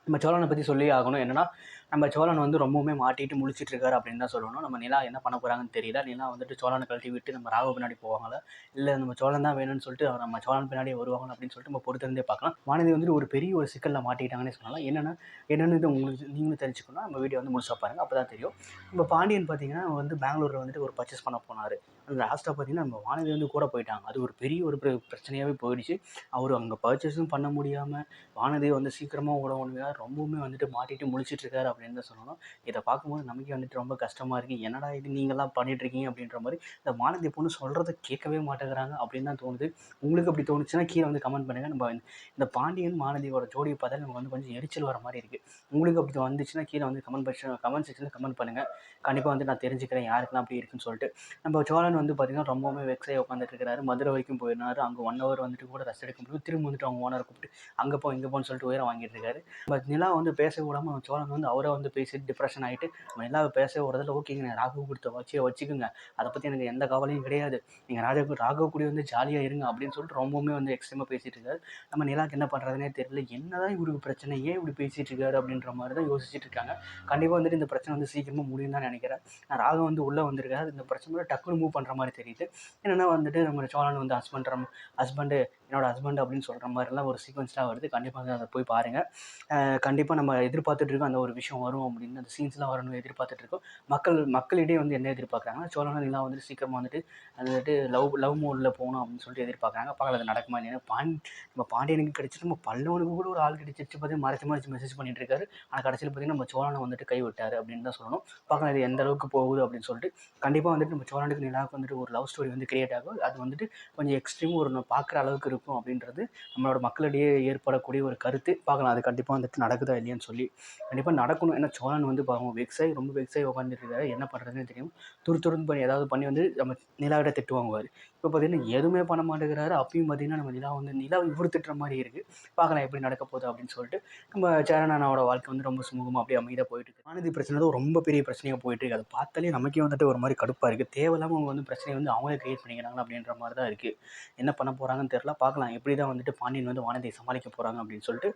நம்ம சோழனை பற்றி சொல்லியே ஆகணும். என்னன்னா, நம்ம சோழன் வந்து ரொம்பவுமே மாட்டிட்டு முழிச்சிட்டு இருக்காரு அப்படின்னு தான் சொல்லணும். நம்ம நிலா என்ன பண்ண போறாங்கன்னு தெரியல. நிலா வந்துட்டு சோழனை கழட்டி விட்டு நம்ம ராகு பின்னாடி போவாங்களா? இல்ல நம்ம சோழன் தான் வேணும்னு சொல்லிட்டு நம்ம சோழன் பின்னாடியே வருவாங்களா? அப்படின்னு சொல்லிட்டு நம்ம பொறுத்திருந்தே பார்க்கலாம். வானதி வந்துட்டு ஒரு பெரிய ஒரு சிக்கல்ல மாட்டிக்கிட்டாங்கன்னே சொல்லலாம். என்னன்னு இது உங்களுக்கு நீங்களும் தெரிஞ்சுக்கணும்னா நம்ம வீடியோ வந்து முழுசா பாருங்க. அப்பதான் தெரியும். நம்ம பாண்டியன் பார்த்தீங்கன்னா வந்து பெங்களூர்ல வந்துட்டு ஒரு பர்ச்சேஸ் பண்ண போனாரு. லாஸ்ட்டாக பார்த்தீங்கன்னா நம்ம வானதி வந்து கூட போயிட்டாங்க. அது ஒரு பெரிய ஒரு பிரச்சனையாவே போயிடுச்சு. அவரு அங்க பர்ச்சேஸும் பண்ண முடியாம வானதியை வந்து சீக்கிரமா ஓடவும்னு ரொம்பவுமே வந்துட்டு மாட்டிட்டு முழிச்சிட்டு இருக்காரு அப்படின்னு தான் சொல்லணும். இதை பார்க்கும்போது நமக்கே வந்துட்டு ரொம்ப கஷ்டமா இருக்கு. என்னடா இது நீங்களாம் பண்ணிட்டு இருக்கீங்க அப்படின்ற மாதிரி இந்த வானதி பொண்ணு சொல்றதை கேட்கவே மாட்டேங்கிறாங்க அப்படின்னு தான் தோணுது. உங்களுக்கு அப்படி தோணுச்சுன்னா கீழே வந்து கமெண்ட் பண்ணுங்க. நம்ம இந்த பாண்டியன் மானதியோட ஜோடியை பார்த்தா நமக்கு வந்து கொஞ்சம் எரிச்சல் வர மாதிரி இருக்கு. உங்களுக்கு அப்படி வந்துச்சுன்னா கீழே வந்து கமெண்ட் செக்ஷனில் கமெண்ட் பண்ணுங்க. கண்டிப்பாக வந்து நான் தெரிஞ்சுக்கிறேன் யாருக்கெல்லாம் அப்படி இருக்குன்னு சொல்லிட்டு. நம்ம சோழன் வந்து பார்த்தீங்கன்னா ரொம்பவுமே வெக்ஸாகி உட்காந்துட்டு இருக்காரு. மதுரை வரைக்கும் போயிருந்தாரு. அங்கே 1 ஹவர் வந்துட்டு கூட ரெஸ்ட் எடுக்க முடியும். திரும்ப வந்துட்டு அவங்க ஓனரை கூப்பிட்டு அங்கே போ இங்கே போன்னு சொல்லிட்டு உயரம் வாங்கிட்டு இருக்காரு. பட் நிலா வந்து பேச விடாம சோழன் வந்து அவரை வந்து பேசிட்டு டிப்ரெஷன் ஆகிட்டு நிலாவை பேச விடுறதுல ஓகேங்க நான் ராகு கொடுத்த வச்சுக்கோங்க, அதை பற்றி எனக்கு எந்த கவலையும் கிடையாது, நீங்கள் ராகு கூட வந்து ஜாலியாக இருங்க அப்படின்னு சொல்லிட்டு ரொம்பவுமே வந்து எக்ஸ்ட்ரீமாக பேசிட்டு இருக்காரு. நம்ம நிலாக்கு என்ன பண்ணுறதுனே தெரியல. என்னதான் இவருக்கு பிரச்சனை, ஏன் இப்படி பேசிட்டு இருக்காரு அப்படின்ற மாதிரி தான் யோசிச்சுட்டு இருக்காங்க. கண்டிப்பாக வந்துட்டு இந்த பிரச்சனை வந்து சீக்கிரமாக முடியும் தான் நினைக்கிறேன். ராகு வந்து உள்ளே வந்திருக்காரு. இந்த பிரச்சனை டக்குனு மூவ் பண்ணுற மாதிரி தெரியுது. என்னென்னா வந்துட்டு நம்ம சோழன் வந்து ஹஸ்பண்டு என்னோட ஹஸ்பண்ட் அப்படின்னு சொல்கிற மாதிரிலாம் ஒரு சீக்வன்ஸ்லாம் வருது. கண்டிப்பாக அதை போய் பாருங்கள். கண்டிப்பாக நம்ம எதிர்பார்த்துட்ருக்கோம் அந்த ஒரு விஷயம் வரும் அப்படின்னு, அந்த சீன்ஸ்லாம் வரணும்னு எதிர்பார்த்துட்ருக்கோம். மக்களிடையே வந்து என்ன எதிர்பார்க்குறாங்கன்னா சோழன் நிலா வந்துட்டு சீக்கிரமாக வந்துட்டு லவ் மோடில் போகணும் அப்படின்னு சொல்லிட்டு எதிர்பார்க்குறாங்க. பார்க்கலாம் அது நடக்குமா இல்லையா. நம்ம பாண்டியனுக்கு கிடைச்சிட்டு நம்ம பல்லவனுக்கு கூட ஒரு ஆள் கிடைச்சிருச்சு பார்த்தீங்கன்னா மறைச்சு மெசேஜ் பண்ணிட்டு இருக்காரு. ஆனால் கடைசியில் பார்த்தீங்கன்னா நம்ம சோழனை வந்துட்டு கைவிட்டார் அப்படின்னு தான் சொல்லணும். பார்க்கலாம் இது எந்த அளவுக்கு போகுது அப்படின்னு சொல்லிட்டு. கண்டிப்பாக வந்துட்டு நம்ம சோழனுக்கு நிலாவுக்கு வந்துட்டு ஒரு லவ் ஸ்டோரி வந்து கிரியேட் ஆகும். அது வந்துட்டு கொஞ்சம் எக்ஸ்ட்ரீம் ஒரு பார்க்குற அளவுக்கு இருக்கும் அப்படின்றது நம்மளோட மக்களிடையே ஏற்படக்கூடிய ஒரு கருத்து. பார்க்கலாம் அது கண்டிப்பாக வந்துட்டு நடக்குதா இல்லையான்னு சொல்லி. கண்டிப்பாக நடக்கணும். ஏன்னா சோழன் வந்து பாவம் ரொம்ப வெக்ஸாகி உட்காந்துட்டு இருக்காரு. என்ன பண்ணுறதுன்னு தெரியும். துருன்னு பண்ணி ஏதாவது பண்ணி வந்து நம்ம நிலாவிட்ட திட்டு வாங்குவார். இப்போ பார்த்தீங்கன்னா எதுவுமே பண்ண மாட்டேங்கிறாரு. அப்பயும் பார்த்தீங்கன்னா நம்ம நிலா இவர் திட்டுற மாதிரி இருக்குது. பார்க்கலாம் எப்படி நடக்க போகுது அப்படின்னு சொல்லிட்டு. நம்ம சேரனானோட வாழ்க்கை வந்து ரொம்ப சுமூகமாக அப்படியே அமைதியாக போயிட்டு இருக்கு. வானதி பிரச்சனை தான் ரொம்ப பெரிய பிரச்சனையாக போயிட்டு இருக்கு. அதை பார்த்தாலே நமக்கே வந்துட்டு ஒரு மாதிரி கடுப்பாக இருக்குது. தேவையில்லாமல் அவங்க வந்து பிரச்சனையை வந்து அவங்களே கிரியேட் பண்ணிக்கிறாங்க அப்படின்ற மாதிரி தான் இருக்குது. என்ன பண்ண போகிறாங்கன்னு தெரியல. பார்க்கலாம் எப்படி தான் வந்துட்டு பாண்டியன் வந்து வானதியை சமாளிக்க போகிறாங்க அப்படின்னு சொல்லிட்டு.